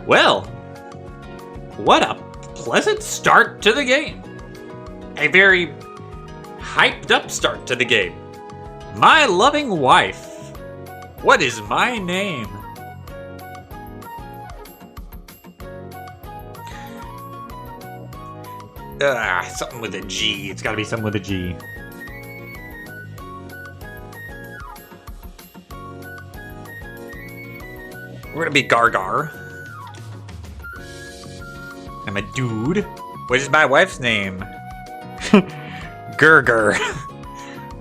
Well, what a pleasant start to the game. A very hyped up start to the game. My loving wife. What is my name? Something with a G. It's gotta be something with a G. We're gonna be Gargar. I'm a dude. What is my wife's name? Gurgur.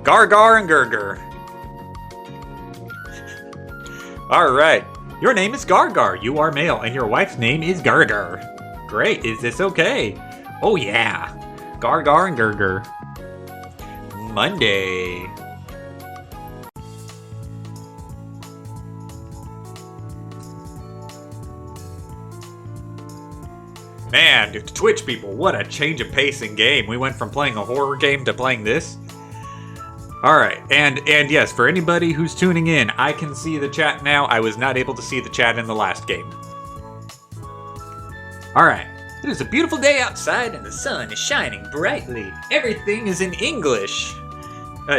Gargar and Gurgur. Alright. Your name is Gargar. You are male, and your wife's name is Gurgur. Great. Is this okay? Oh yeah. Gargar and Gurgur. Monday. Man, Twitch people, what a change of pace in game. We went from playing a horror game to playing this. Alright, and yes, for anybody who's tuning in, I can see the chat now. I was not able to see the chat in the last game. Alright, it is a beautiful day outside and the sun is shining brightly. Everything is in English.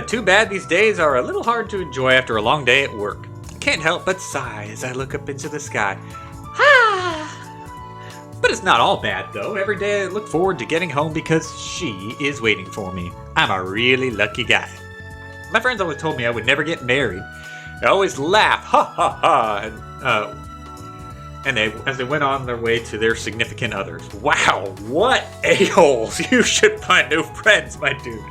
Too bad these days are a little hard to enjoy after a long day at work. Can't help but sigh as I look up into the sky. But it's not all bad, though. Every day I look forward to getting home because she is waiting for me. I'm a really lucky guy. My friends always told me I would never get married. I always laugh, ha ha ha, and as they went on their way to their significant others. Wow, what a-holes! You should find new friends, my dude.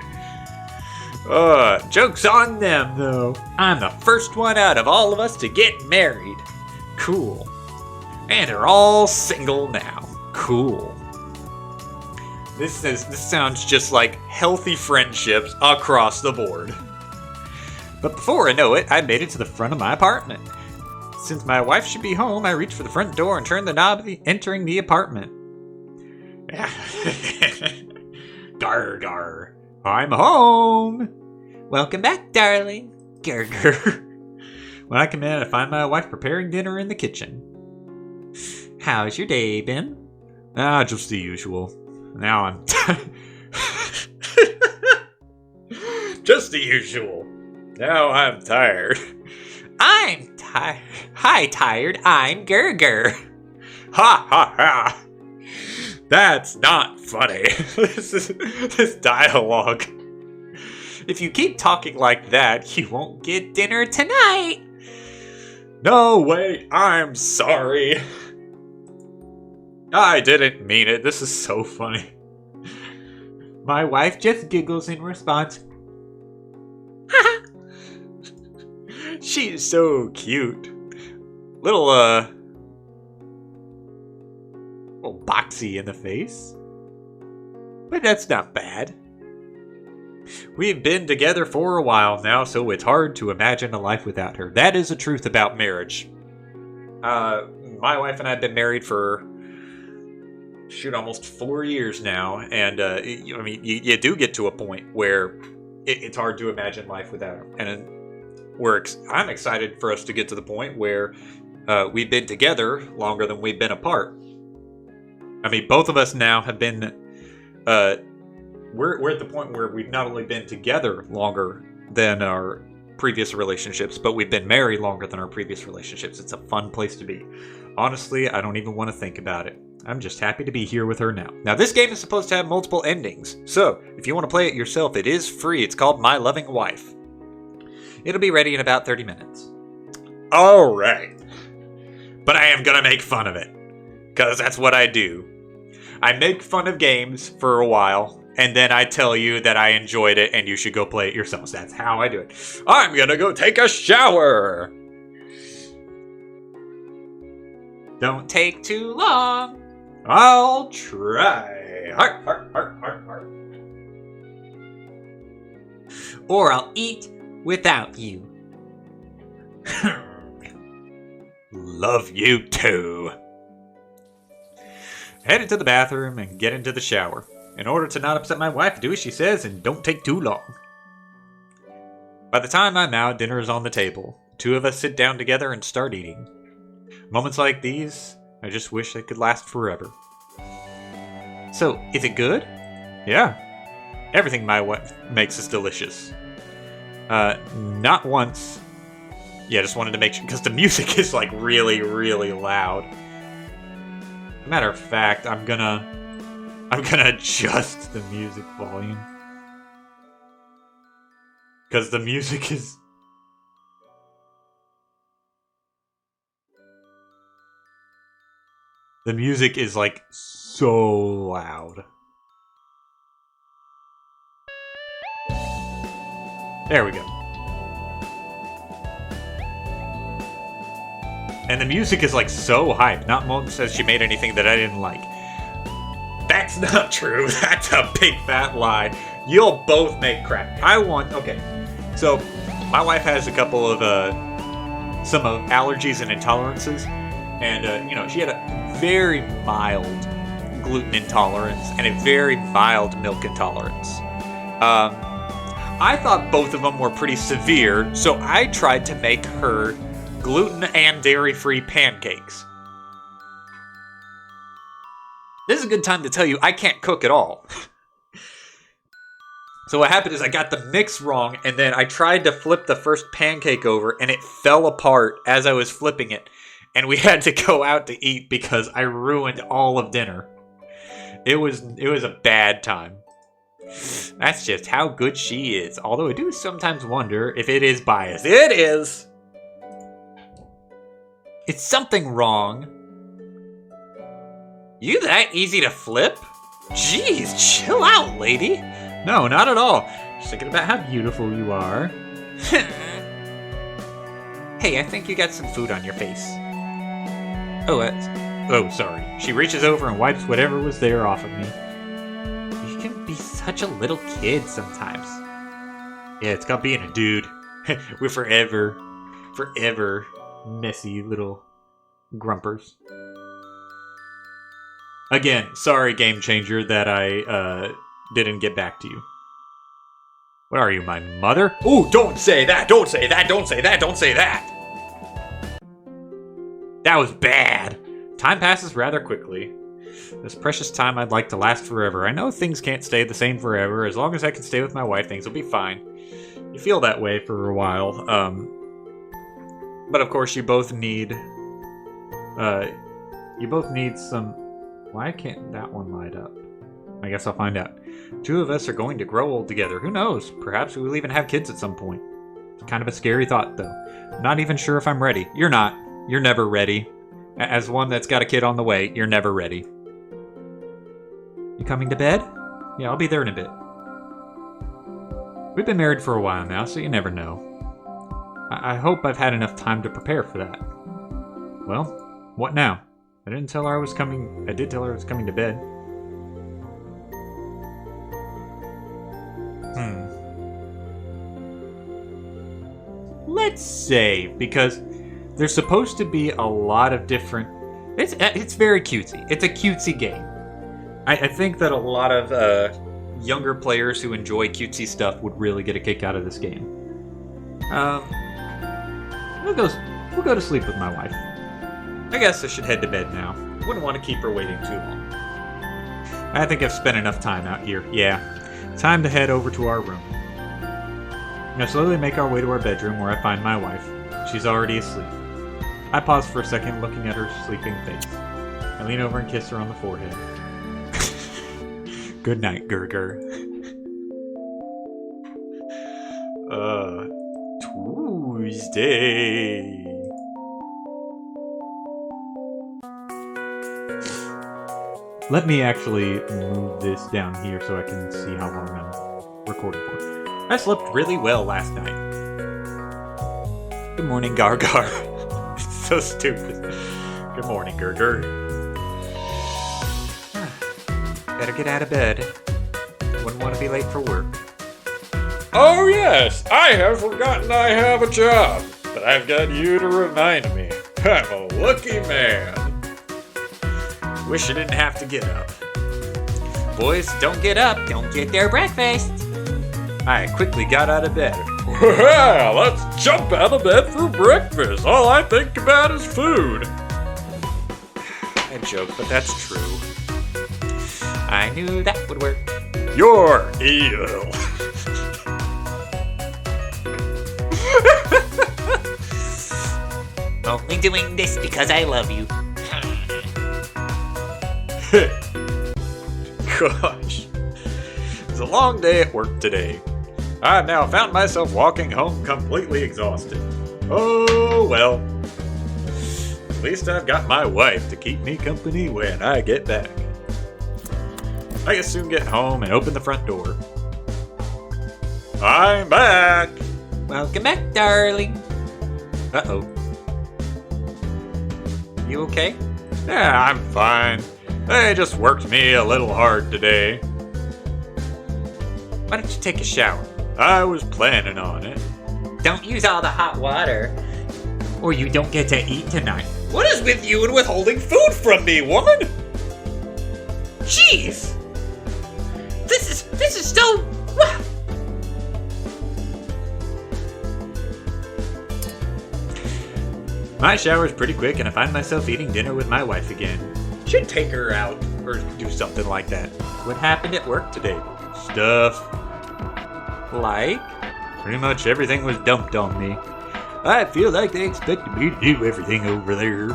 Joke's on them, though. I'm the first one out of all of us to get married. Cool. And they're all single now. Cool. This sounds just like healthy friendships across the board. But before I know it, I made it to the front of my apartment. Since my wife should be home, I reach for the front door and turn the knob, entering the apartment. Gargar. I'm home. Welcome back, darling. Gargar. When I come in, I find my wife preparing dinner in the kitchen. How's your day been? Just the usual. Now I'm just the usual. Now I'm tired. I'm tired. Hi, tired. I'm Gurgur. Ha ha ha. That's not funny. This dialogue. If you keep talking like that, you won't get dinner tonight. No, wait. I'm sorry. I didn't mean it. This is so funny. My wife just giggles in response. She's so cute. Little boxy in the face. But that's not bad. We've been together for a while now, so it's hard to imagine a life without her. That is the truth about marriage. My wife and I have been married for almost 4 years now, and you do get to a point where it's hard to imagine life without her. And I'm excited for us to get to the point where we've been together longer than we've been apart. I mean, both of us now have been. We're at the point where we've not only been together longer than our previous relationships, but we've been married longer than our previous relationships. It's a fun place to be. Honestly, I don't even want to think about it. I'm just happy to be here with her now. Now, this game is supposed to have multiple endings, so if you want to play it yourself, it is free. It's called My Loving Wife. It'll be ready in about 30 minutes. Alright. But I am gonna make fun of it, because that's what I do. I make fun of games for a while, and then I tell you that I enjoyed it and you should go play it yourselves. That's how I do it. I'm gonna go take a shower! Don't take too long. I'll try. Heart, heart, heart, heart, heart. Or I'll eat without you. Love you too. Head into the bathroom and get into the shower. In order to not upset my wife, do as she says and don't take too long. By the time I'm out, dinner is on the table. Two of us sit down together and start eating. Moments like these I just wish they could last forever. So, is it good? Yeah. Everything my wife makes is delicious. Not once. Yeah, just wanted to make sure, because the music is like really, really loud. Matter of fact, I'm gonna adjust the music volume. Because the music is... The music is like so loud. There we go. And the music is like so hype. Not Molten says she made anything that I didn't like. That's not true. That's a big fat lie. You'll both make crap. Okay. So, my wife has a couple of, some of allergies and intolerances. And, she had a very mild gluten intolerance and a very mild milk intolerance. I thought both of them were pretty severe, so I tried to make her gluten and dairy-free pancakes. This is a good time to tell you I can't cook at all. So what happened is I got the mix wrong, and then I tried to flip the first pancake over, and it fell apart as I was flipping it. And we had to go out to eat because I ruined all of dinner. It was a bad time. That's just how good she is. Although I do sometimes wonder if it is biased. It is! Is something wrong? You that easy to flip? Jeez, chill out, lady. No, not at all. Just thinking about how beautiful you are. Hey, I think you got some food on your face. Oh, sorry. She reaches over and wipes whatever was there off of me. You can be such a little kid sometimes. Yeah, it's called being a dude. We're forever messy little grumpers. Again, sorry, Game Changer, that I didn't get back to you. What are you, my mother? Ooh, don't say that! Don't say that! Don't say that! Don't say that! That was bad. Time passes rather quickly. This precious time I'd like to last forever. I know things can't stay the same forever. As long as I can stay with my wife, things will be fine. You feel that way for a while. But of course, you both need some... Why can't that one light up? I guess I'll find out. Two of us are going to grow old together. Who knows? Perhaps we will even have kids at some point. It's kind of a scary thought, though. I'm not even sure if I'm ready. You're not. You're never ready. As one that's got a kid on the way, you're never ready. You coming to bed? Yeah, I'll be there in a bit. We've been married for a while now, so you never know. I hope I've had enough time to prepare for that. Well, what now? I did tell her I was coming to bed. Let's save, because there's supposed to be a lot of different... It's very cutesy. It's a cutesy game. I think that a lot of younger players who enjoy cutesy stuff would really get a kick out of this game. We'll go to sleep with my wife. I guess I should head to bed now. Wouldn't want to keep her waiting too long. I think I've spent enough time out here. Yeah, time to head over to our room. Now slowly make our way to our bedroom where I find my wife. She's already asleep. I pause for a second looking at her sleeping face. I lean over and kiss her on the forehead. Good night, Gurgur. Tuesday. Let me actually move this down here so I can see how long I'm recording for. I slept really well last night. Good morning, Gargar. So stupid. Good morning, Gurgur. Better get out of bed. Wouldn't want to be late for work. Oh yes, I have forgotten I have a job, but I've got you to remind me. I'm a lucky man. Wish I didn't have to get up. Boys, don't get up. Don't get their breakfast. I quickly got out of bed. Well, let's jump out of bed for breakfast. All I think about is food. joke, but that's true. I knew that would work. You're evil. Only doing this because I love you. Gosh. It's a long day at work today. I've now found myself walking home completely exhausted. Oh well. At least I've got my wife to keep me company when I get back. I can soon get home and open the front door. I'm back! Welcome back, darling. Uh-oh. You okay? Yeah, I'm fine. They just worked me a little hard today. Why don't you take a shower? I was planning on it. Don't use all the hot water. Or you don't get to eat tonight. What is with you and withholding food from me, woman? Jeez! This is so... My shower's pretty quick and I find myself eating dinner with my wife again. Should take her out or do something like that. What happened at work today? Stuff. Like? Pretty much everything was dumped on me. I feel like they expected me to do everything over there.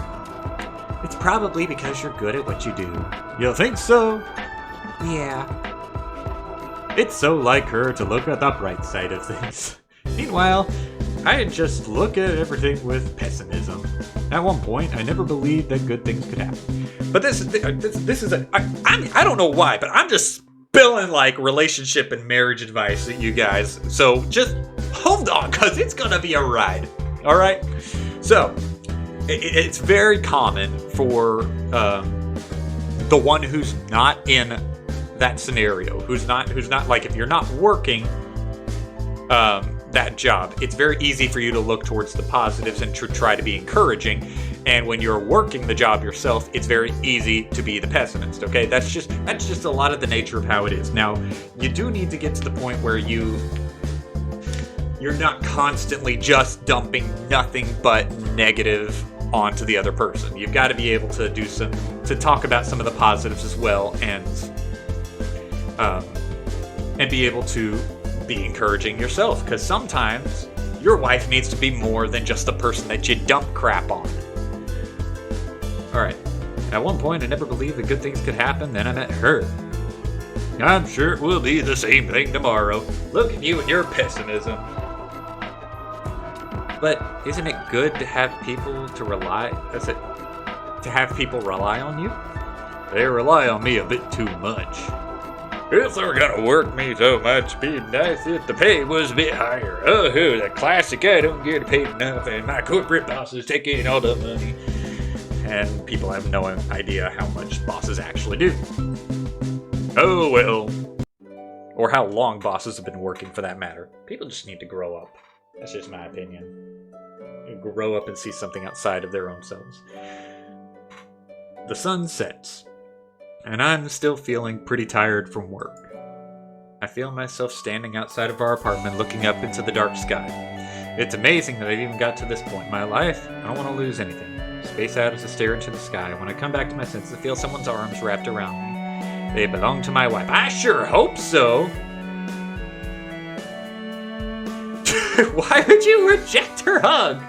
It's probably because you're good at what you do. You think so? Yeah. It's so like her to look at the bright side of things. Meanwhile, I just look at everything with pessimism. At one point, I never believed that good things could happen. But this is I don't know why, but I'm just spilling like relationship and marriage advice at you guys. So just hold on, cause it's gonna be a ride. All right. So it's very common for the one who's not in that scenario, who's not like, if you're not working that job, it's very easy for you to look towards the positives and to try to be encouraging. And when you're working the job yourself, it's very easy to be the pessimist. Okay, that's just a lot of the nature of how it is. Now, you do need to get to the point where you're not constantly just dumping nothing but negative onto the other person. You've got to be able to to talk about some of the positives as well, and be able to be encouraging yourself, because sometimes your wife needs to be more than just the person that you dump crap on. Alright, at one point I never believed that good things could happen, then I met her. I'm sure it will be the same thing tomorrow. Look at you and your pessimism. But isn't it good to have people to rely on you? They rely on me a bit too much. If they're gonna work me so much, it'd be nice if the pay was a bit higher. Oh, the classic, I don't get paid enough, and my corporate bosses take in all the money. And people have no idea how much bosses actually do. Oh well. Or how long bosses have been working, for that matter. People just need to grow up. That's just my opinion. Grow up and see something outside of their own selves. The sun sets, and I'm still feeling pretty tired from work. I feel myself standing outside of our apartment looking up into the dark sky. It's amazing that I've even got to this point in my life. I don't want to lose anything. Space out as I stare into the sky. When I come back to my senses, I feel someone's arms wrapped around me. They belong to my wife. I sure hope so! Why would you reject her hug?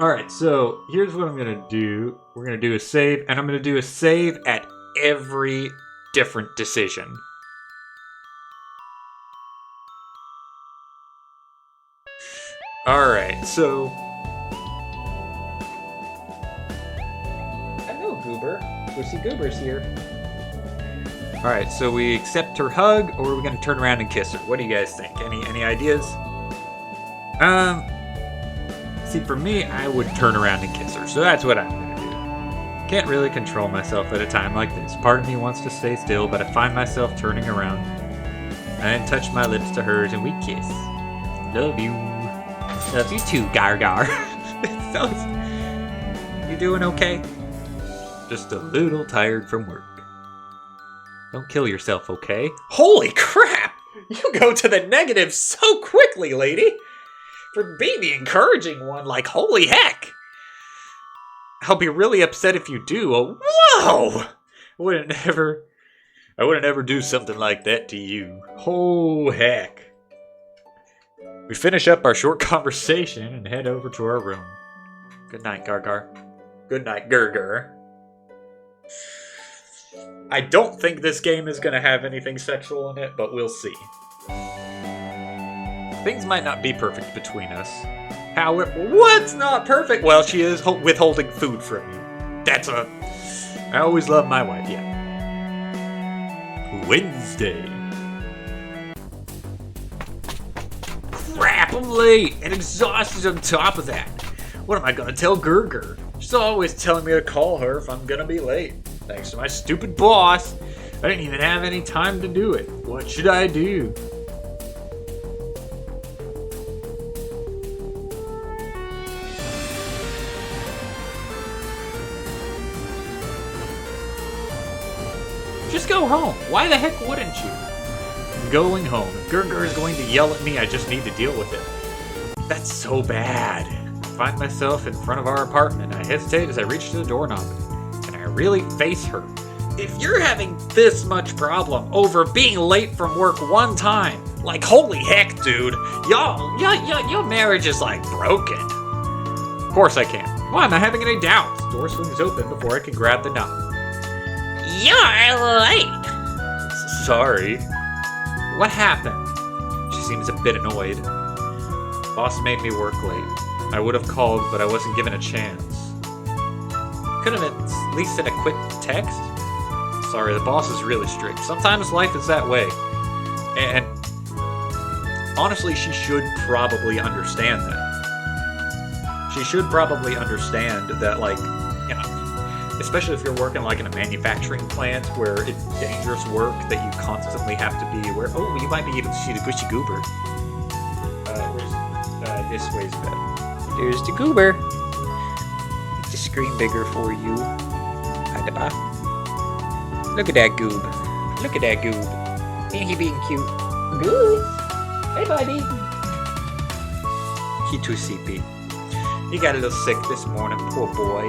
Alright, so here's what I'm going to do. We're going to do a save, and I'm going to do a save at every different decision. Alright, so... Hello, Goober. Goosey Goober's here. Alright, so we accept her hug, or are we going to turn around and kiss her? What do you guys think? Any ideas? See, for me, I would turn around and kiss her, so that's what I'm going to do. Can't really control myself at a time like this. Part of me wants to stay still, but I find myself turning around. I then touch my lips to hers, and we kiss. Love you. Love you too, Gargar. You doing okay? Just a little tired from work. Don't kill yourself, okay? Holy crap! You go to the negative so quickly, lady! For being the encouraging one, like, holy heck! I'll be really upset if you do. Oh, whoa! I wouldn't ever do something like that to you. Oh, heck. We finish up our short conversation and head over to our room. Good night, Gargar. Good night, Gurgur. I don't think this game is going to have anything sexual in it, but we'll see. Things might not be perfect between us. However, what's not perfect? Well, she is withholding food from you. I always love my wife, yeah. Wednesday. Crap, I'm late and exhausted on top of that. What am I gonna tell Gurgur? She's always telling me to call her if I'm gonna be late. Thanks to my stupid boss, I didn't even have any time to do it. What should I do? Just go home. Why the heck wouldn't you? I'm going home. If Gurgur is going to yell at me, I just need to deal with it. That's so bad. I find myself in front of our apartment. I hesitate as I reach to the doorknob. Can I really face her? If you're having this much problem over being late from work one time, like holy heck, dude, your marriage is like broken. Of course I can. Why am I having any doubts? Door swings open before I can grab the knob. You're late. Sorry. What happened? She seems a bit annoyed. Boss made me work late. I would have called, but I wasn't given a chance. Could have at least sent a quick text? Sorry, the boss is really strict. Sometimes life is that way. And honestly, she should probably understand that. She should probably understand that, like, you know, especially if you're working like in a manufacturing plant where it's dangerous work that you constantly have to be aware. Oh, you might be able to see the Gushy Goober. This way's better. There's the goober. Make the screen bigger for you. At the bottom. Look at that goob. Look at that goob. Ain't he being cute? Goob. Hey, buddy. He too sleepy. He got a little sick this morning, poor boy.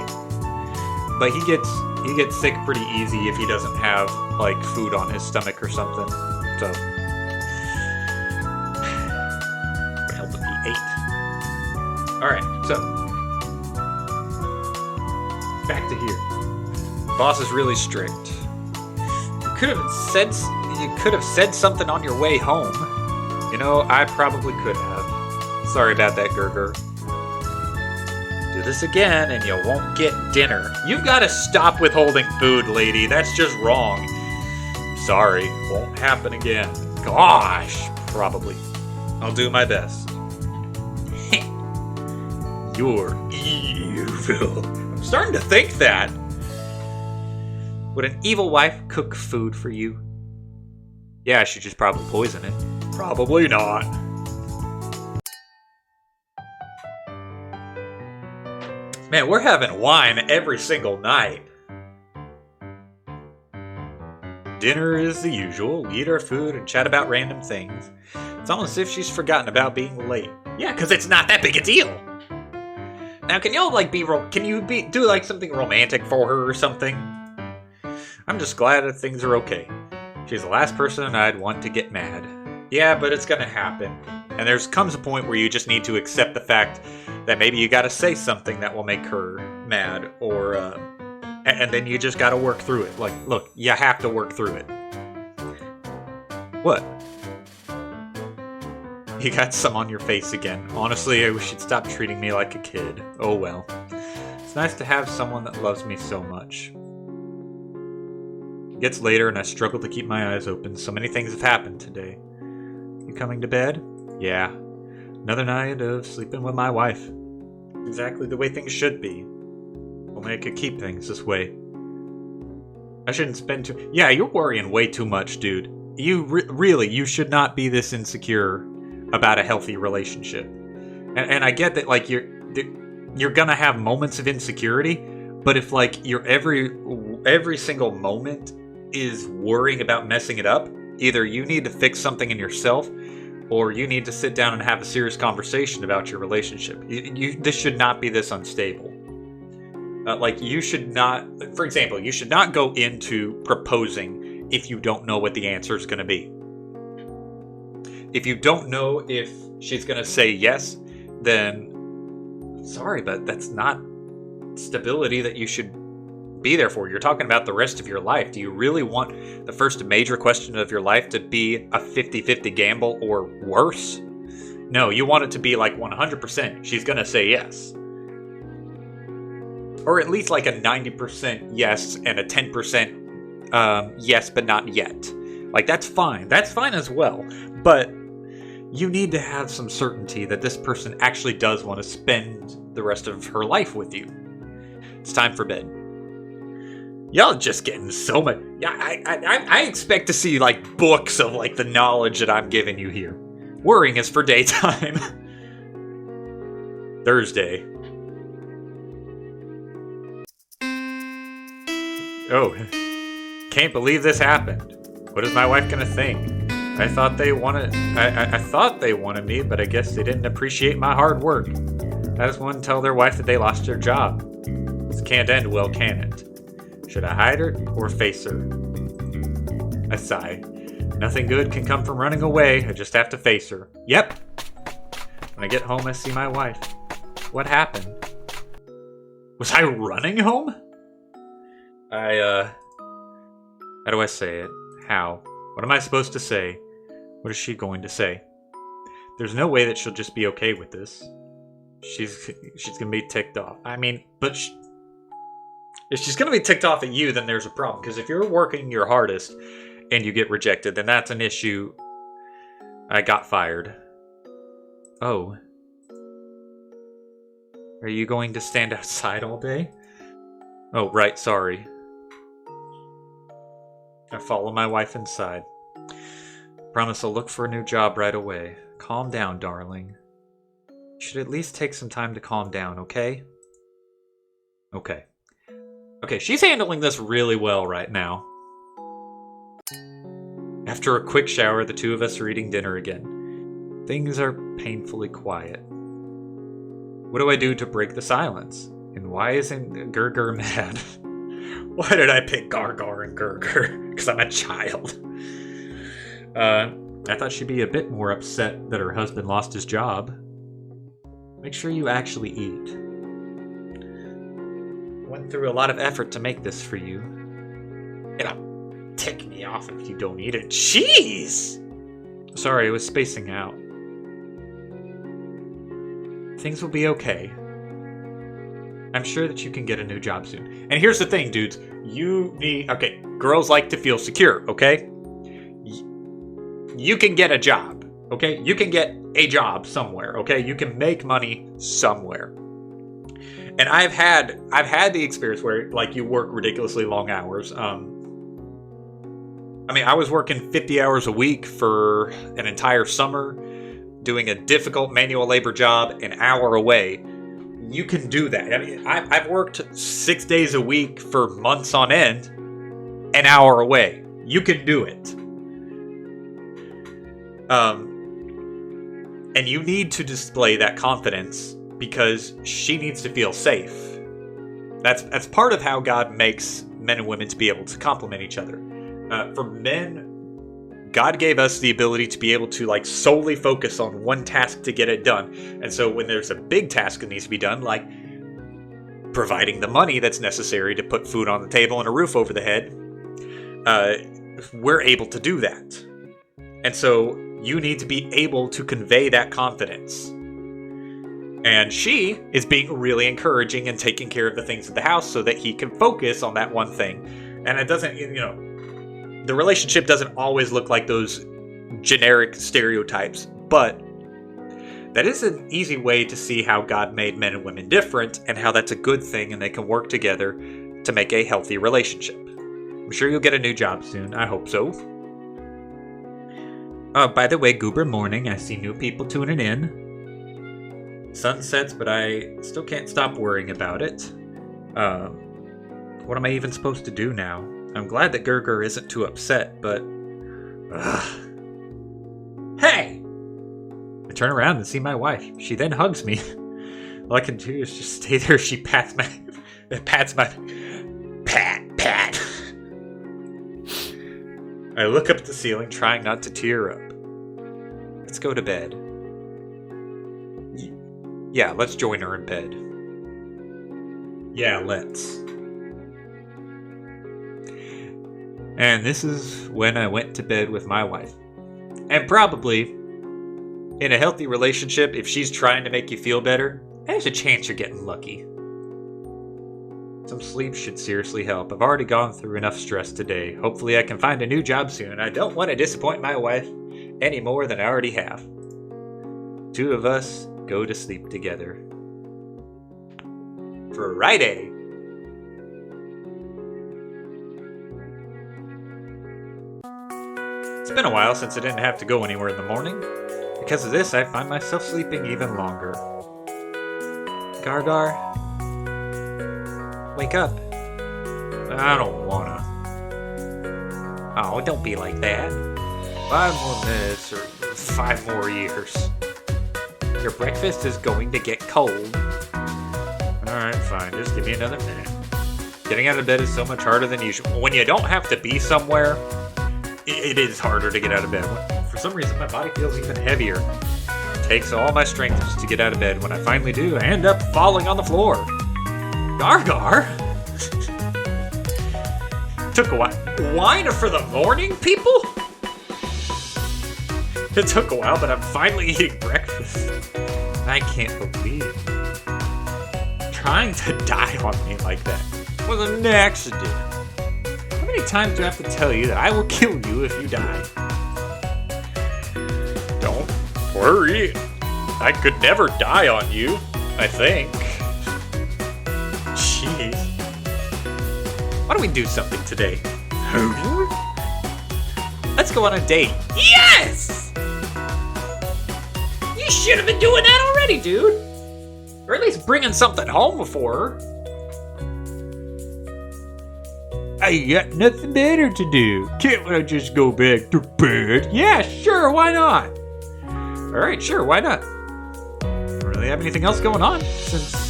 But he gets sick pretty easy if he doesn't have like food on his stomach or something. So help if he ate. Alright, so back to here. Boss is really strict. You could have said something on your way home. You know, I probably could have. Sorry about that, Gurgur. Do this again and you won't get dinner. You've got to stop withholding food, lady. That's just wrong. Sorry, won't happen again. Gosh, probably. I'll do my best. You're evil. I'm starting to think that. Would an evil wife cook food for you? Yeah, I should just probably poison it. Probably not. Man, we're having wine every single night. Dinner is the usual. We eat our food and chat about random things. It's almost as if she's forgotten about being late. Yeah, because it's not that big a deal. Now, can y'all like do like something romantic for her or something? I'm just glad that things are okay. She's the last person I'd want to get mad. Yeah, but it's gonna happen. And comes a point where you just need to accept the fact that maybe you gotta say something that will make her mad, or, and then you just gotta work through it. Like, look, you have to work through it. What? You got some on your face again. Honestly, I wish you'd stop treating me like a kid. Oh well. It's nice to have someone that loves me so much. It gets later and I struggle to keep my eyes open. So many things have happened today. You coming to bed? Yeah. Another night of sleeping with my wife. Exactly the way things should be. Only I could keep things this way. I shouldn't spend too... Yeah, you're worrying way too much, dude. You really, you should not be this insecure about a healthy relationship. And I get that, like, you're gonna have moments of insecurity, but if, like, your every single moment is worrying about messing it up, either you need to fix something in yourself, or you need to sit down and have a serious conversation about your relationship. This should not be this unstable. Like, you should not, for example, you should not go into proposing if you don't know what the answer is going to be. If you don't know if she's going to say yes, then sorry, but that's not stability that you should be there for. You're talking about the rest of your life. Do you really want the first major question of your life to be a 50-50 gamble or worse? No, you want it to be like 100%. She's going to say yes. Or at least like a 90% yes and a 10% yes, but not yet. Like, that's fine. That's fine as well. But you need to have some certainty that this person actually does want to spend the rest of her life with you. It's time for bed. Y'all just getting so much. Yeah, I expect to see like books of like the knowledge that I'm giving you here. Worrying is for daytime. Thursday. Oh, can't believe this happened. What is my wife gonna think? I thought they wanted. I thought they wanted me, but I guess they didn't appreciate my hard work. I just want to tell their wife that they lost their job. This can't end well, can it? Should I hide her or face her? I sigh. Nothing good can come from running away. I just have to face her. Yep. When I get home, I see my wife. What happened? Was I running home? How do I say it? How? What am I supposed to say? What is she going to say? There's no way that she'll just be okay with this. She's gonna be ticked off. I mean, but if she's gonna be ticked off at you, then there's a problem. Because if you're working your hardest and you get rejected, then that's an issue. I got fired. Oh. Are you going to stand outside all day? Oh, right, sorry. I follow my wife inside. Promise I'll look for a new job right away. Calm down, darling. You should at least take some time to calm down, okay? Okay. Okay, she's handling this really well right now. After a quick shower, the two of us are eating dinner again. Things are painfully quiet. What do I do to break the silence? And why isn't Gerger mad? Why did I pick Gargar and Gerger? Because I'm a child. I thought she'd be a bit more upset that her husband lost his job. Make sure you actually eat. Went through a lot of effort to make this for you. It'll tick me off if you don't eat it. Jeez! Sorry, I was spacing out. Things will be okay. I'm sure that you can get a new job soon. And here's the thing, dudes. Okay, girls like to feel secure, okay? You can get a job, okay? You can get a job somewhere, okay? You can make money somewhere. And I've had the experience where, like, you work ridiculously long hours. I mean, I was working 50 hours a week for an entire summer, doing a difficult manual labor job an hour away. You can do that. I mean, I've worked 6 days a week for months on end, an hour away. You can do it. And you need to display that confidence because she needs to feel safe. That's part of how God makes men and women to be able to complement each other. For men, God gave us the ability to be able to like solely focus on one task to get it done. And so when there's a big task that needs to be done, like providing the money that's necessary to put food on the table and a roof over the head, we're able to do that. And so you need to be able to convey that confidence. And she is being really encouraging and taking care of the things of the house so that he can focus on that one thing. And it doesn't, the relationship doesn't always look like those generic stereotypes, but that is an easy way to see how God made men and women different and how that's a good thing and they can work together to make a healthy relationship. I'm sure you'll get a new job soon. I hope so. By the way, Goober morning. I see new people tuning in. Sun sets, but I still can't stop worrying about it. What am I even supposed to do now? I'm glad that Gerger isn't too upset, but... Hey! I turn around and see my wife. She then hugs me. All I can do is just stay there as she pats Pats my... Pat. I look up at the ceiling, trying not to tear up. Let's go to bed. Yeah, let's join her in bed. Yeah, let's. And this is when I went to bed with my wife. And probably, in a healthy relationship, if she's trying to make you feel better, there's a chance you're getting lucky. Some sleep should seriously help. I've already gone through enough stress today. Hopefully I can find a new job soon. I don't want to disappoint my wife any more than I already have. Two of us go to sleep together. Friday. It's been a while since I didn't have to go anywhere in the morning. Because of this, I find myself sleeping even longer. Gargar, wake up. I don't wanna. Oh, don't be like that. 5 more minutes or 5 more years. Your breakfast is going to get cold. Alright, fine. Just give me another minute. Getting out of bed is so much harder than usual. When you don't have to be somewhere, it is harder to get out of bed. For some reason, my body feels even heavier. It takes all my strength just to get out of bed. When I finally do, I end up falling on the floor. Gargar? Took a while. Wine for the morning, people? It took a while, but I'm finally eating breakfast. I can't believe it. Trying to die on me like that was an accident. How many times do I have to tell you that I will kill you if you die? Don't worry. I could never die on you, I think. Jeez. Why don't we do something today? Let's go on a date. Yes! You should have been doing that already, dude. Or at least bringing something home before her. I got nothing better to do. Can't I just go back to bed? Yeah, sure, why not? Alright, sure, why not? Don't really have anything else going on, since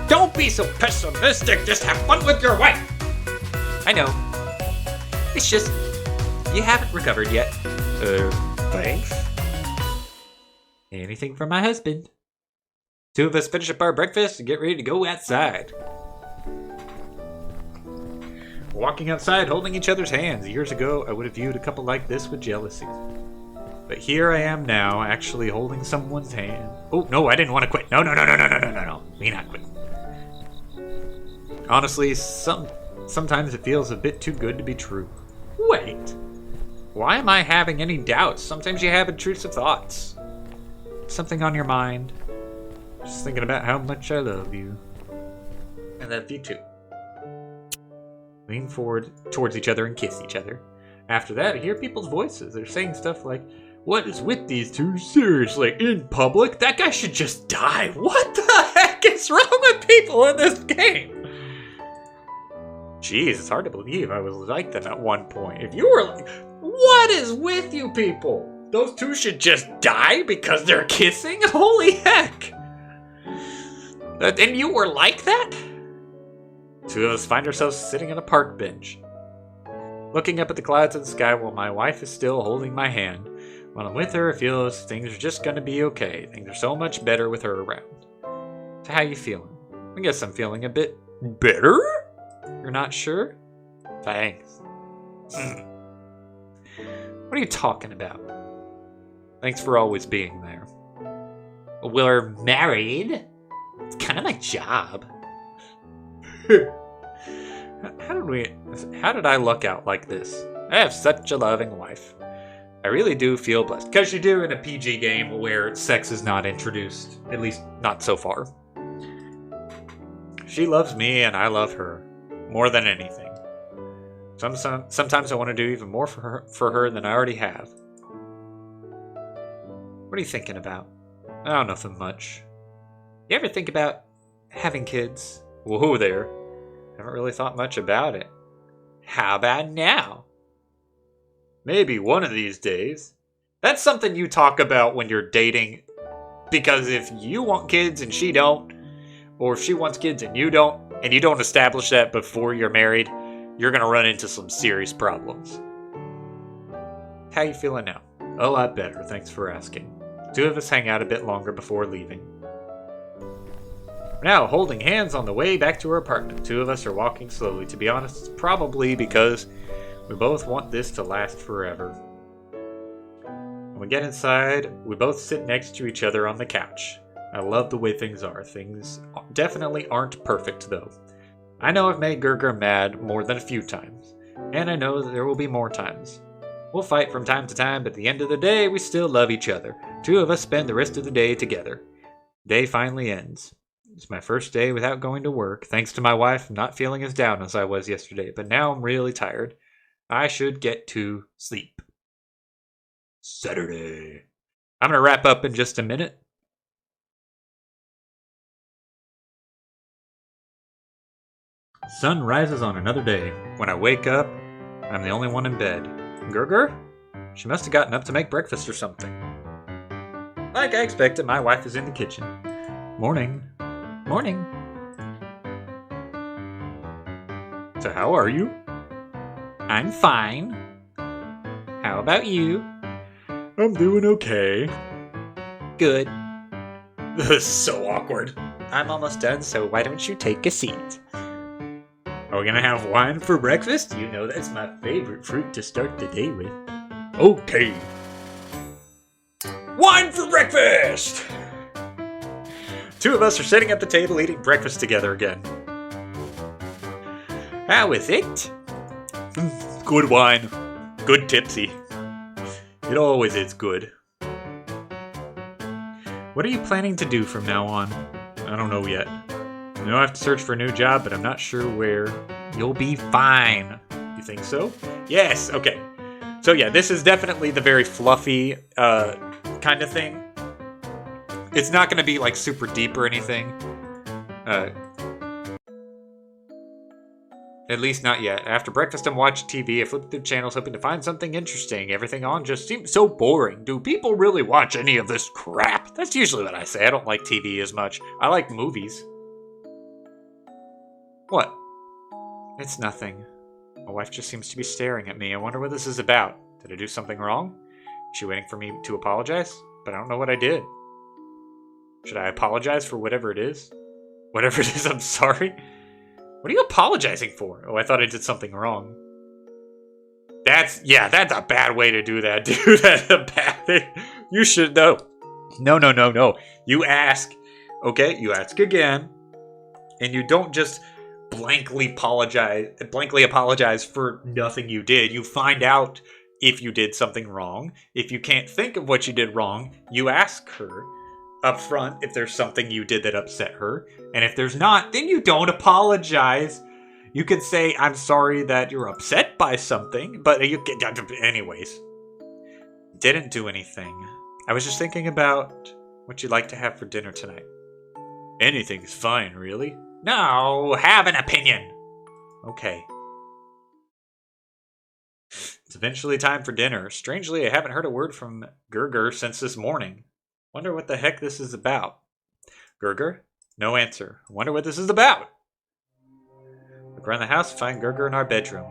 don't be so pessimistic, just have fun with your wife! I know. It's just, you haven't recovered yet. Thanks. Anything from my husband. Two of us finish up our breakfast and get ready to go outside. Walking outside, holding each other's hands. Years ago, I would have viewed a couple like this with jealousy. But here I am now, actually holding someone's hand. Oh, no, I didn't want to quit. No. Me not quit. Honestly, sometimes it feels a bit too good to be true. Wait. Why am I having any doubts? Sometimes you have intrusive thoughts. Something on your mind. Just thinking about how much I love you. And love you too. Lean forward towards each other and kiss each other. After that, I hear people's voices. They're saying stuff like, "What is with these two? Seriously, in public? That guy should just die. What the heck is wrong with people in this game?" Jeez, it's hard to believe I was like them at one point. If you were like, what is with you people? Those two should just die because they're kissing? Holy heck! And you were like that? Two of us find ourselves sitting on a park bench, looking up at the clouds in the sky while my wife is still holding my hand. When I'm with her, I feel as things are just gonna be okay. Things are so much better with her around. So how you feeling? I guess I'm feeling a bit better? You're not sure? Thanks. What are you talking about? Thanks for always being there. We're married. It's kind of my job. How did I luck out like this? I have such a loving wife. I really do feel blessed. Because you do in a PG game where sex is not introduced. At least, not so far. She loves me and I love her. More than anything. Sometimes I want to do even more for her than I already have. What are you thinking about? Oh, nothing much. You ever think about having kids? Whoa there. Haven't really thought much about it. How about now? Maybe one of these days. That's something you talk about when you're dating. Because if you want kids and she don't, or if she wants kids and you don't establish that before you're married, you're gonna run into some serious problems. How you feeling now? A lot better, thanks for asking. 2 of us hang out a bit longer before leaving. We're now holding hands on the way back to our apartment. 2 of us are walking slowly. To be honest, it's probably because we both want this to last forever. When we get inside, we both sit next to each other on the couch. I love the way things are. Things definitely aren't perfect, though. I know I've made Gerger mad more than a few times, and I know that there will be more times. We'll fight from time to time, but at the end of the day, we still love each other. 2 of us spend the rest of the day together. Day finally ends. It's my first day without going to work, thanks to my wife not feeling as down as I was yesterday, but now I'm really tired. I should get to sleep. Saturday. I'm going to wrap up in just a minute. Sun rises on another day. When I wake up, I'm the only one in bed. Gerger? She must have gotten up to make breakfast or something. Like I expected, my wife is in the kitchen. Morning. Morning. So how are you? I'm fine. How about you? I'm doing okay. Good. This is so awkward. I'm almost done, so why don't you take a seat? Are we gonna have wine for breakfast? You know that's my favorite fruit to start the day with. Okay. Wine for breakfast! 2 of us are sitting at the table eating breakfast together again. How is it? Good wine. Good tipsy. It always is good. What are you planning to do from now on? I don't know yet. I know I have to search for a new job, but I'm not sure where. You'll be fine. You think so? Yes, okay. So yeah, this is definitely the very fluffy kind of thing. It's not going to be like super deep or anything. At least not yet. After breakfast, I'm watching TV. I flip through channels hoping to find something interesting. Everything on just seems so boring. Do people really watch any of this crap? That's usually what I say. I don't like TV as much. I like movies. What? It's nothing. My wife just seems to be staring at me. I wonder what this is about. Did I do something wrong? Is she waiting for me to apologize? But I don't know what I did. Should I apologize for whatever it is? Whatever it is, I'm sorry. What are you apologizing for? Oh, I thought I did something wrong. That's a bad way to do that, dude. That's a bad thing. You should know. No. You ask, okay? You ask again. And you don't just blankly apologize for nothing you did. You find out if you did something wrong. If you can't think of what you did wrong, you ask her up front if there's something you did that upset her. And if there's not, then you don't apologize. You could say, I'm sorry that you're upset by something, but you can, anyways. Didn't do anything. I was just thinking about what you'd like to have for dinner tonight. Anything's fine, really. No, have an opinion. Okay. It's eventually time for dinner. Strangely, I haven't heard a word from Gerger since this morning. Wonder what the heck this is about. Gerger? No answer. Wonder what this is about. Look around the house, find Gerger in our bedroom.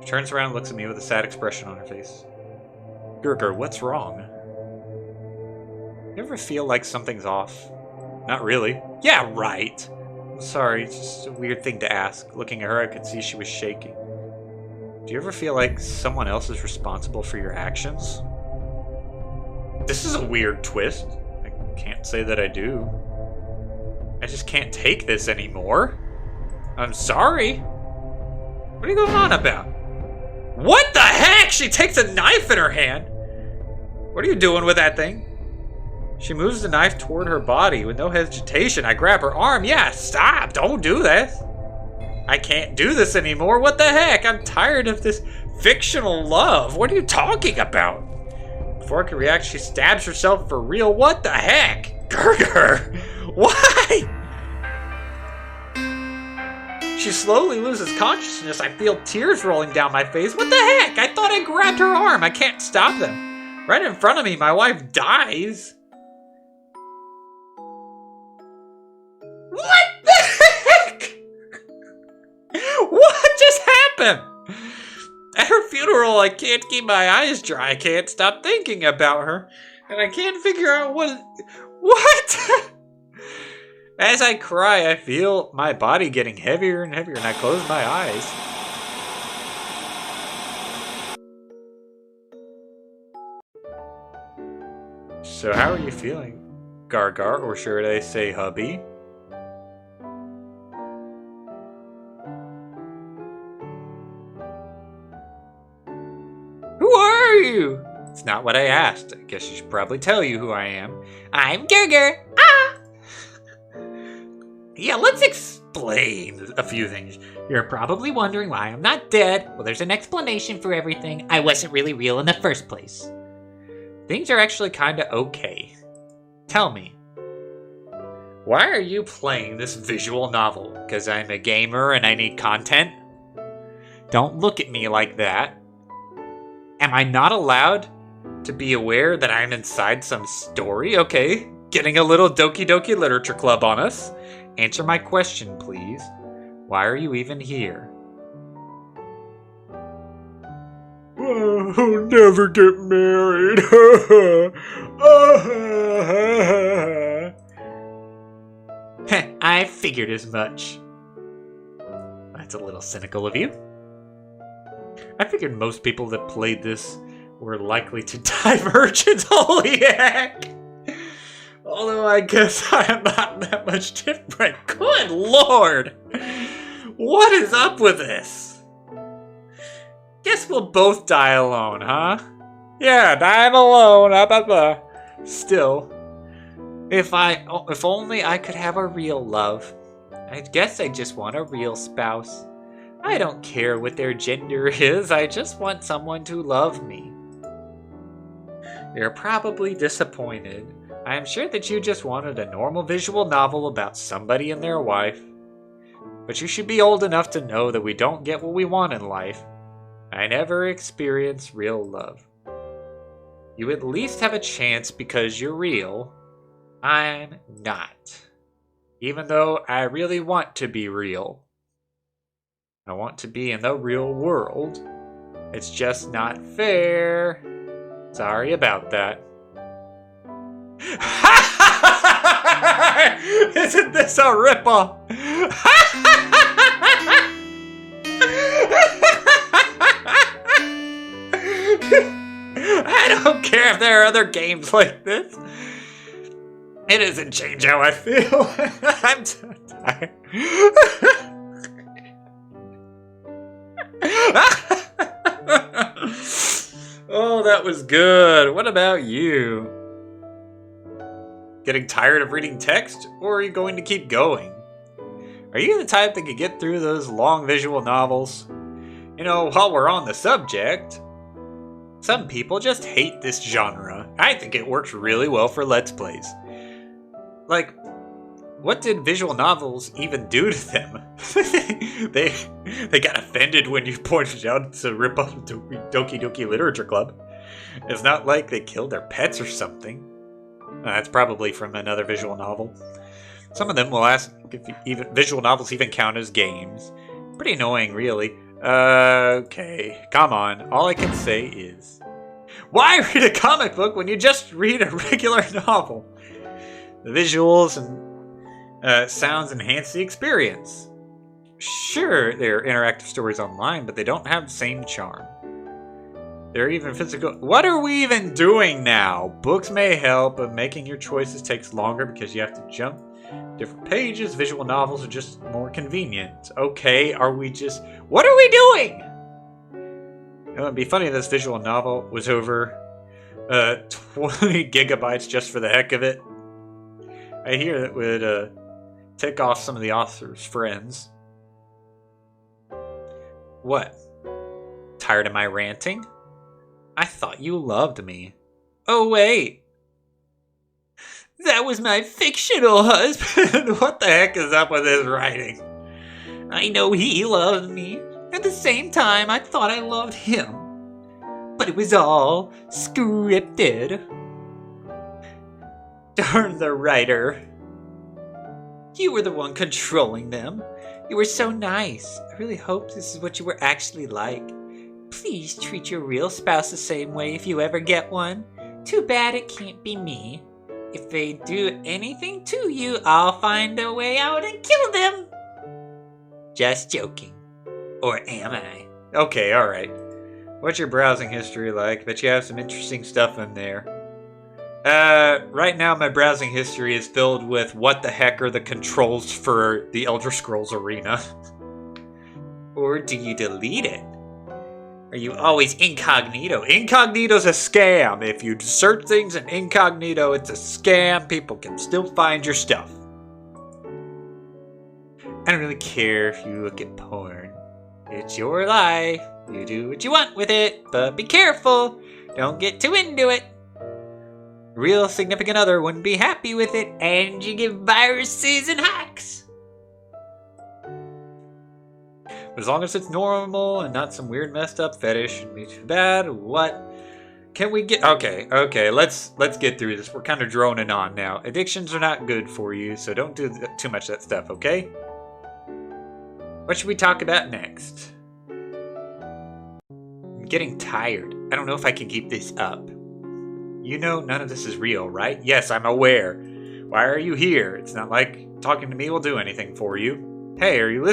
She turns around and looks at me with a sad expression on her face. Gerger, what's wrong? You ever feel like something's off? Not really. Yeah, right. I'm sorry, it's just a weird thing to ask. Looking at her, I could see she was shaking. Do you ever feel like someone else is responsible for your actions? This is a weird twist. I can't say that I do. I just can't take this anymore. I'm sorry. What are you going on about? What the heck? She takes a knife in her hand. What are you doing with that thing? She moves the knife toward her body with no hesitation. I grab her arm. Yeah, stop. Don't do this. I can't do this anymore. What the heck? I'm tired of this fictional love. What are you talking about? Before I can react, she stabs herself for real. What the heck? Gerger! Why? She slowly loses consciousness. I feel tears rolling down my face. What the heck? I thought I grabbed her arm. I can't stop them. Right in front of me, my wife dies. What happen? At her funeral, I can't keep my eyes dry. I can't stop thinking about her. And I can't figure out what... As I cry, I feel my body getting heavier and heavier, and I close my eyes. So how are you feeling, Gargar, or should I say hubby? Who are you? It's not what I asked. I guess I should probably tell you who I am. I'm Gerger. Ah! Yeah, let's explain a few things. You're probably wondering why I'm not dead. Well, there's an explanation for everything. I wasn't really real in the first place. Things are actually kinda okay. Tell me, why are you playing this visual novel? Because I'm a gamer and I need content? Don't look at me like that. Am I not allowed to be aware that I'm inside some story? Okay, getting a little Doki Doki Literature Club on us. Answer my question, please. Why are you even here? I'll never get married. I figured as much. That's a little cynical of you. I figured most people that played this were likely to diverge. Holy heck! Although I guess I am not that much different. Good lord! What is up with this? Guess we'll both die alone, huh? Yeah, die alone. Blah, blah. Still, if only I could have a real love. I guess I just want a real spouse. I don't care what their gender is. I just want someone to love me. You're probably disappointed. I am sure that you just wanted a normal visual novel about somebody and their wife. But you should be old enough to know that we don't get what we want in life. I never experienced real love. You at least have a chance because you're real. I'm not. Even though I really want to be real. I want to be in the real world. It's just not fair. Sorry about that. Isn't this a ripoff? I don't care if there are other games like this. It doesn't change how I feel. I'm so tired. Oh, that was good. What about you? Getting tired of reading text, or are you going to keep going? Are you the type that could get through those long visual novels? You know, while we're on the subject, some people just hate this genre. I think it works really well for Let's Plays. Like, what did visual novels even do to them? they got offended when you pointed out it's a rip-off of Doki Doki Literature Club. It's not like they killed their pets or something. That's probably from another visual novel. Some of them will ask if even visual novels even count as games. Pretty annoying, really. Okay, come on. All I can say is, why read a comic book when you just read a regular novel? The visuals and sounds enhance the experience. Sure, there are interactive stories online, but they don't have the same charm. They're even physical. What are we even doing now? Books may help, but making your choices takes longer because you have to jump different pages. Visual novels are just more convenient. Okay, are we just... What are we doing? It would be funny if this visual novel was over 20 gigabytes just for the heck of it. I hear that would tick off some of the author's friends. What? Tired of my ranting? I thought you loved me. Oh, wait. That was my fictional husband. What the heck is up with his writing? I know he loved me. At the same time, I thought I loved him. But it was all scripted. Darn the writer. You were the one controlling them. You were so nice. I really hope this is what you were actually like. Please treat your real spouse the same way if you ever get one. Too bad it can't be me. If they do anything to you, I'll find a way out and kill them. Just joking. Or am I? Okay, alright. What's your browsing history like? Bet you have some interesting stuff in there. Right now my browsing history is filled with what the heck are the controls for the Elder Scrolls Arena. Or do you delete it? Are you always incognito? Incognito's a scam. If you search things in incognito, it's a scam. People can still find your stuff. I don't really care if you look at porn. It's your life. You do what you want with it, but be careful. Don't get too into it. Real significant other wouldn't be happy with it, and you give viruses and hacks. But as long as it's normal and not some weird messed up fetish, shouldn't be too bad. What can we get? Okay, let's get through this. We're kind of droning on now. Addictions are not good for you, so don't do too much of that stuff, okay? What should we talk about next? I'm getting tired. I don't know if I can keep this up. You know none of this is real, right? Yes, I'm aware. Why are you here? It's not like talking to me will do anything for you. Hey, you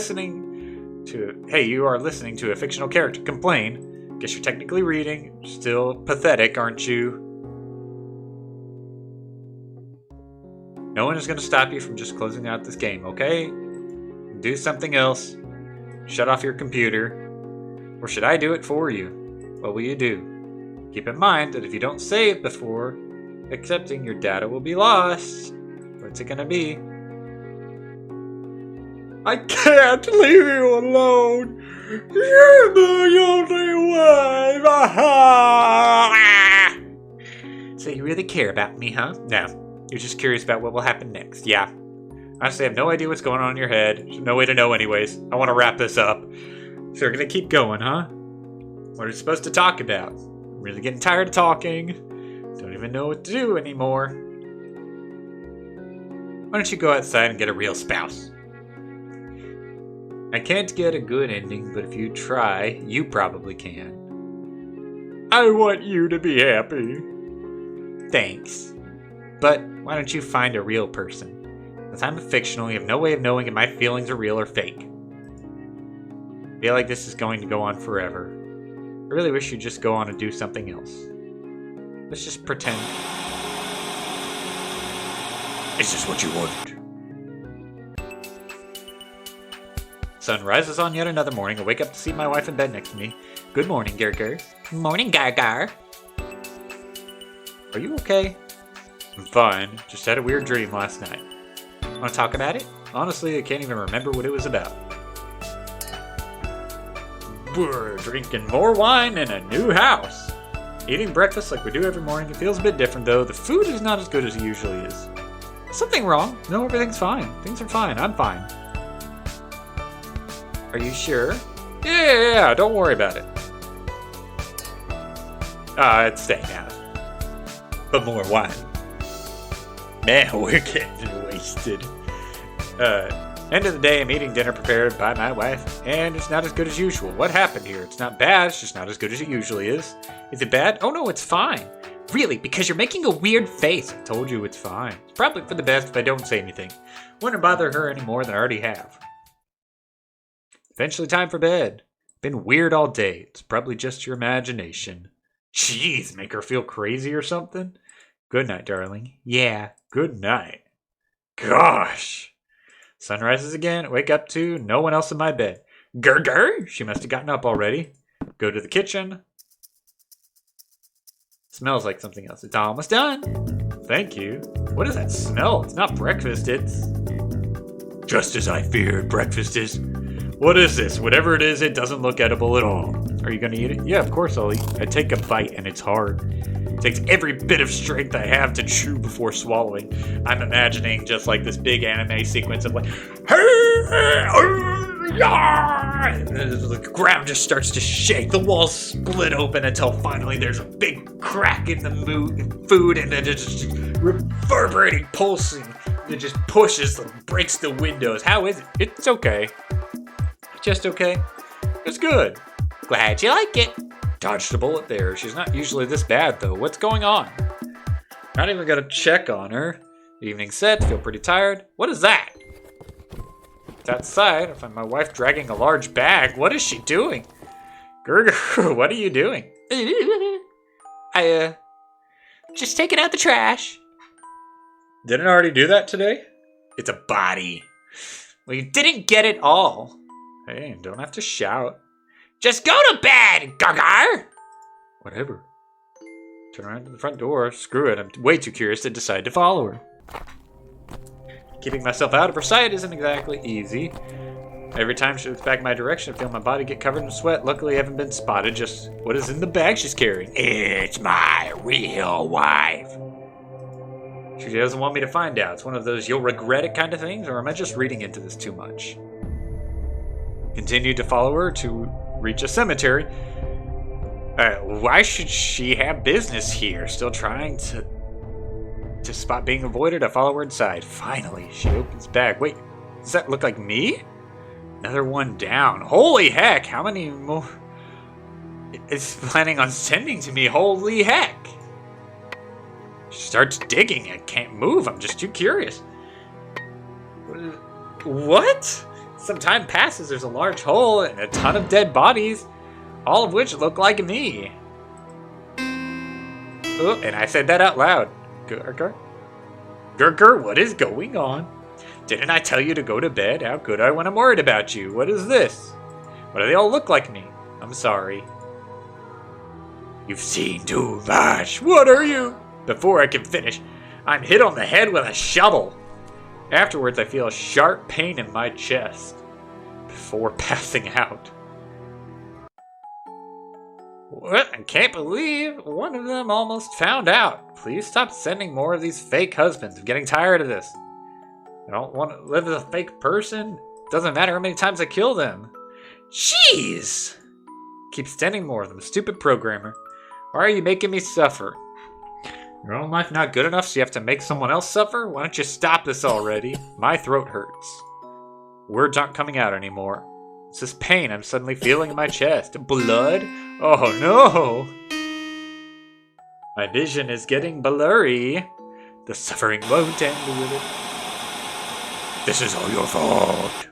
are listening to a fictional character complain. Guess you're technically reading. Still pathetic, aren't you? No one is going to stop you from just closing out this game, okay? Do something else. Shut off your computer. Or should I do it for you? What will you do? Keep in mind that if you don't save before accepting, your data will be lost. What's it gonna be? I can't leave you alone. You're the only one. So you really care about me, huh? No. You're just curious about what will happen next. Yeah. Honestly, I have no idea what's going on in your head. There's no way to know anyways. I want to wrap this up. So we're gonna keep going, huh? What are we supposed to talk about? I'm really getting tired of talking. Don't even know what to do anymore. Why don't you go outside and get a real spouse? I can't get a good ending, but if you try, you probably can. I want you to be happy. Thanks. But why don't you find a real person? Since I'm a fictional, you have no way of knowing if my feelings are real or fake. I feel like this is going to go on forever. I really wish you'd just go on and do something else. Let's just pretend. Is this what you wanted? Sun rises on yet another morning. I wake up to see my wife in bed next to me. Good morning, Gerger. Morning, Gargar. Are you okay? I'm fine. Just had a weird dream last night. Want to talk about it? Honestly, I can't even remember what it was about. We're drinking more wine in a new house. Eating breakfast like we do every morning. It feels a bit different though. The food is not as good as it usually is. Something wrong? No, everything's fine. Things are fine. I'm fine. Are you sure? Yeah, don't worry about it. It's staying out. But more wine. Man, we're getting wasted. End of the day, I'm eating dinner prepared by my wife, and it's not as good as usual. What happened here? It's not bad, it's just not as good as it usually is. Is it bad? Oh no, it's fine. Really, because you're making a weird face. I told you it's fine. It's probably for the best if I don't say anything. Wouldn't bother her any more than I already have. Eventually time for bed. Been weird all day. It's probably just your imagination. Jeez, make her feel crazy or something? Good night, darling. Yeah, good night. Gosh. Sun rises again. Wake up to no one else in my bed. Grr. She must have gotten up already. Go to the kitchen. Smells like something else. It's almost done. Thank you. What does that smell? It's not breakfast. It's... Just as I feared, breakfast is... What is this? Whatever it is, it doesn't look edible at all. Are you gonna eat it? Yeah, of course I'll eat. I take a bite and it's hard. It takes every bit of strength I have to chew before swallowing. I'm imagining just like this big anime sequence of like, the ground just starts to shake. The walls split open until finally there's a big crack in the food and then it's just reverberating, pulsing. It just pushes, breaks the windows. How is it? It's okay. just okay. It's good. Glad you like it. Dodged a bullet there. She's not usually this bad, though. What's going on? Not even gonna check on her. Evening set, feel pretty tired. What is that? It's outside. I find my wife dragging a large bag. What is she doing? Gerger, what are you doing? Just taking out the trash. Didn't I already do that today? It's a body. Well, you didn't get it all. Hey, don't have to shout. Just go to bed, Gargar! Whatever. Turn around to the front door. Screw it. I'm way too curious to decide to follow her. Keeping myself out of her sight isn't exactly easy. Every time she looks back my direction, I feel my body get covered in sweat. Luckily, I haven't been spotted. Just what is in the bag she's carrying? It's my real wife. She doesn't want me to find out. It's one of those you'll regret it kind of things, or am I just reading into this too much? Continued to follow her to reach a cemetery. Why should she have business here? Still trying to spot being avoided. I follow her inside. Finally, she opens bag. Wait, does that look like me? Another one down. Holy heck! How many more is planning on sending to me? Holy heck! She starts digging. I can't move. I'm just too curious. What? Some time passes. There's a large hole and a ton of dead bodies, all of which look like me. Oh, and I said that out loud. Gerger? Gerger, what is going on? Didn't I tell you to go to bed? How could I when I'm worried about you? What is this? Why do they all look like me? I'm sorry. You've seen too much. What are you? Before I can finish, I'm hit on the head with a shovel. Afterwards, I feel a sharp pain in my chest before passing out. What? I can't believe one of them almost found out. Please stop sending more of these fake husbands. I'm getting tired of this. I don't want to live as a fake person. Doesn't matter how many times I kill them. Jeez! Keep sending more of them. Stupid programmer. Why are you making me suffer? Your own life not good enough, so you have to make someone else suffer? Why don't you stop this already? My throat hurts. Words aren't coming out anymore. It's this pain I'm suddenly feeling in my chest. Blood? Oh no! My vision is getting blurry. The suffering won't end with it. This is all your fault.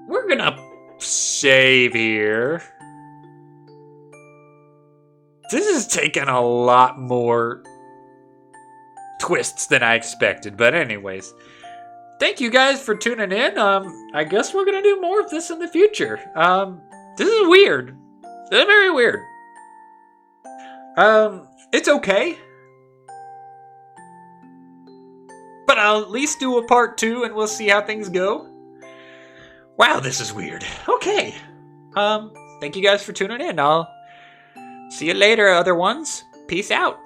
We're gonna save here. This is taking a lot more twists than I expected, but anyways. Thank you guys for tuning in. I guess we're gonna do more of this in the future. This is weird. This is very weird. It's okay. But I'll at least do a part 2 and we'll see how things go. Wow, this is weird. Okay. Thank you guys for tuning in. I'll see you later, other ones. Peace out.